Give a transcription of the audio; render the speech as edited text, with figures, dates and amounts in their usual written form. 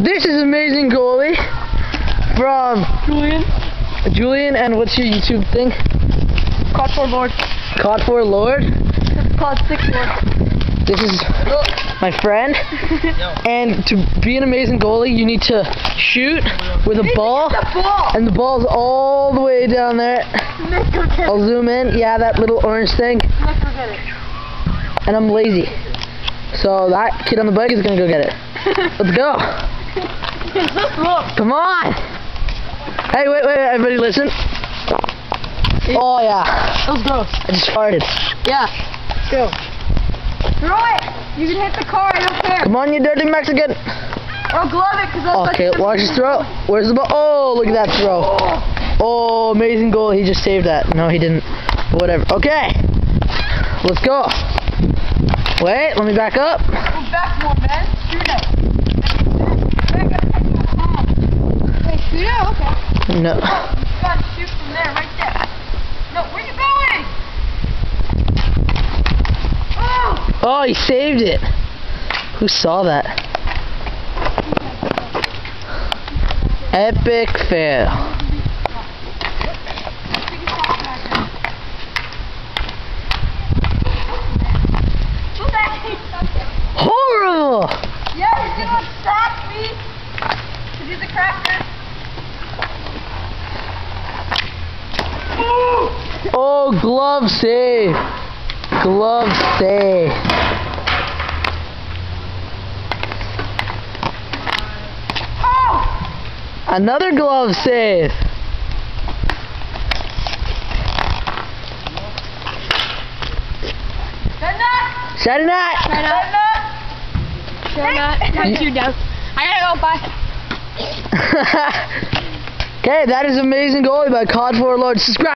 This is Amazing Goalie from Julian, and what's your YouTube thing? Caught for Lord. Caught for Lord. It's called 6 Lord. This is my friend. And to be an amazing goalie, you need to shoot with a ball. And the ball's all the way down there. I'll zoom in. Yeah, that little orange thing. And I'm lazy. So that kid on the bike is gonna go get it. Let's go. Come on. Hey, wait, everybody listen. Oh yeah. Let's go. I just farted. Yeah. Let's go. Throw it. You can hit the car. I don't care. Come on, you dirty Mexican. Or glove it, because Okay, watch his throw. Where's the ball? Oh, look at that throw. Oh, amazing goal. He just saved that. No, he didn't. Whatever. Okay. Let's go. Wait, let me back up. Go back more, man. Shoot it. Wait, shoot it? Okay. No. You gotta shoot from there, right there. No, where you going? Oh! Oh, he saved it. Who saw that? Epic fail. Horrible! Yeah, he's gonna stop me. Cause he's a cracker. Oh, glove save. Glove save. Oh! Another glove save. Shut up! Shut it up. Shut up! Touch you down. I gotta go, bye. Okay, that is Amazing Goalie by Caught for Lord. Subscribe.